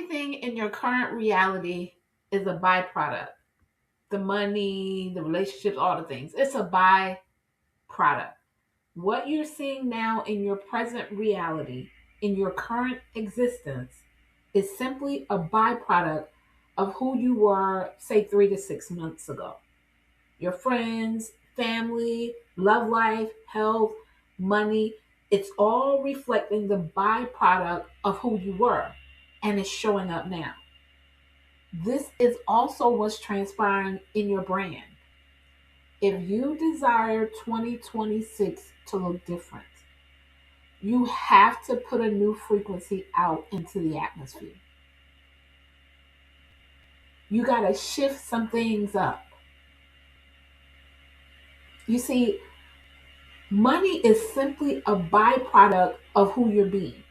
Everything in your current reality is a byproduct. The money, the relationships, all the things. It's a byproduct. What you're seeing now in your present reality, in your current existence, is simply a byproduct of who you were, say, 3 to 6 months ago. Your friends, family, love life, health, money, it's all reflecting the byproduct of who you were, and it's showing up now. This is also what's transpiring in your brand. If you desire 2026 to look different, you have to put a new frequency out into the atmosphere. You got to shift some things up. You see, money is simply a byproduct of who you're being.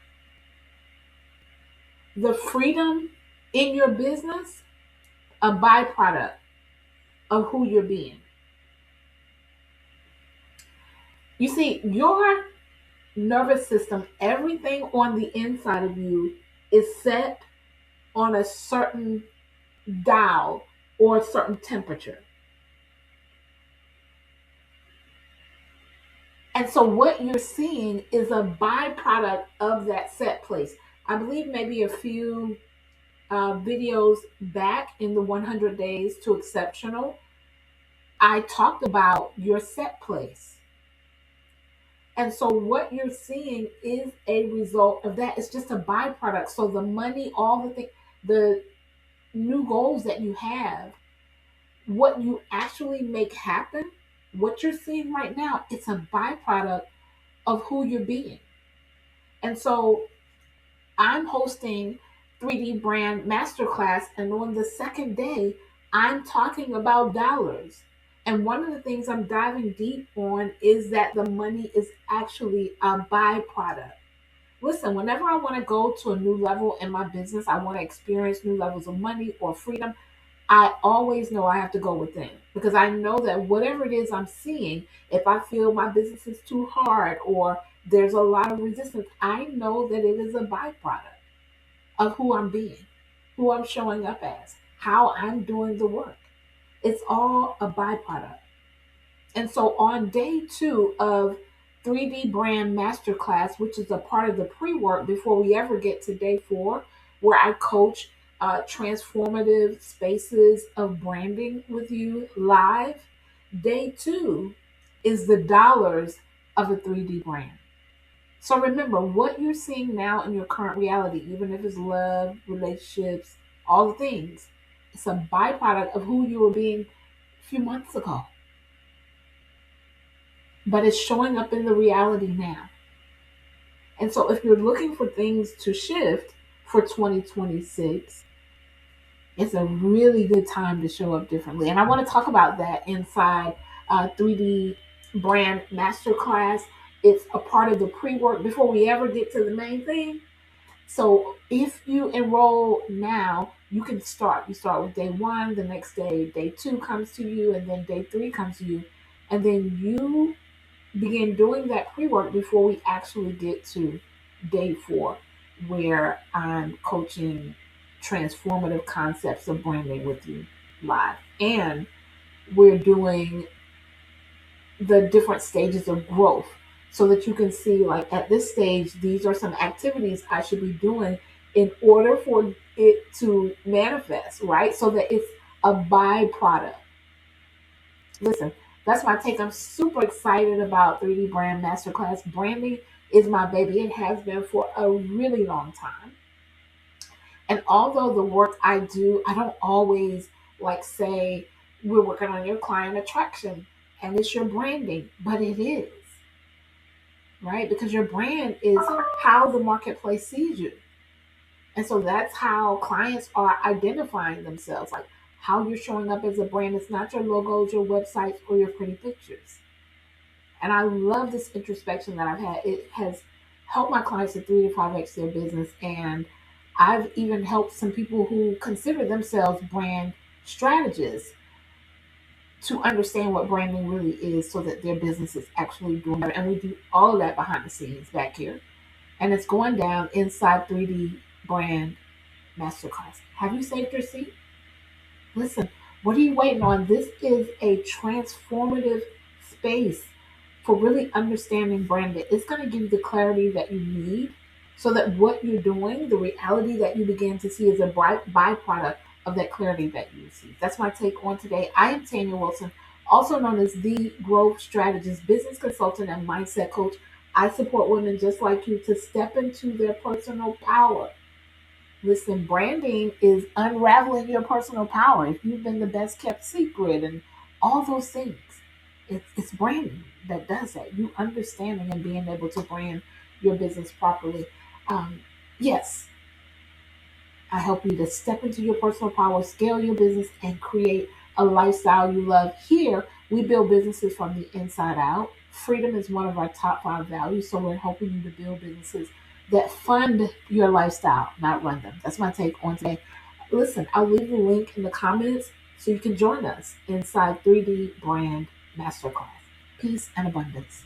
The freedom in your business, a byproduct of who you're being. You see, your nervous system, everything on the inside of you is set on a certain dial or a certain temperature. And so what you're seeing is a byproduct of that set place. I believe maybe a few videos back in the 100 Days to Exceptional, I talked about your set place. And so what you're seeing is a result of that. It's just a byproduct. So the money, all the things, the new goals that you have, what you actually make happen, what you're seeing right now, it's a byproduct of who you're being. And so I'm hosting 3D Brand Masterclass, and on the second day, I'm talking about dollars. And one of the things I'm diving deep on is that the money is actually a byproduct. Listen, whenever I want to go to a new level in my business, I want to experience new levels of money or freedom, I always know I have to go within, because I know that whatever it is I'm seeing, if I feel my business is too hard or there's a lot of resistance, I know that it is a byproduct of who I'm being, who I'm showing up as, how I'm doing the work. It's all a byproduct. And so on day 2 of 3D Brand Masterclass, which is a part of the pre-work before we ever get to day 4, where I coach transformative spaces of branding with you live, day 2 is the dollars of a 3D brand. So remember, what you're seeing now in your current reality, even if it's love, relationships, all the things, it's a byproduct of who you were being a few months ago. But it's showing up in the reality now. And so if you're looking for things to shift for 2026, it's a really good time to show up differently. And I want to talk about that inside 3D Brand Masterclass. It's a part of the pre-work before we ever get to the main thing. So if you enroll now, you can start. You start with day 1, the next day 2 comes to you, and then day 3 comes to you. And then you begin doing that pre-work before we actually get to day 4, where I'm coaching transformative concepts of branding with you live. And we're doing the different stages of growth so that you can see, like, at this stage, these are some activities I should be doing in order for it to manifest, right? So that it's a byproduct. Listen, that's my take. I'm super excited about 3D Brand Masterclass. Branding is my baby. It has been for a really long time. And although the work I do, I don't always like say we're working on your client attraction and it's your branding, but it is, right? Because your brand is how the marketplace sees you. And so that's how clients are identifying themselves, like how you're showing up as a brand. It's not your logos, your websites, or your pretty pictures. And I love this introspection that I've had. It has helped my clients to 3 to 5x their business. And I've even helped some people who consider themselves brand strategists to understand what branding really is so that their business is actually doing better. And we do all of that behind the scenes back here. And it's going down inside 3D Brand Masterclass. Have you saved your seat? Listen, what are you waiting on? This is a transformative space for really understanding branding. It's going to give you the clarity that you need so that what you're doing, the reality that you begin to see, is a bright byproduct of that clarity that you receive. That's my take on today. I am Tanya Wilson, also known as the Growth Strategist, business consultant, and mindset coach. I support women just like you to step into their personal power. Listen, branding is unraveling your personal power. If you've been the best kept secret and all those things, it's branding that does that. You understanding and being able to brand your business properly. Yes, I help you to step into your personal power, scale your business, and create a lifestyle you love. Here, we build businesses from the inside out. Freedom is one of our top 5 values, so we're helping you to build businesses that fund your lifestyle, not run them. That's my take on today. Listen, I'll leave the link in the comments so you can join us inside 3D Brand Masterclass. Peace and abundance.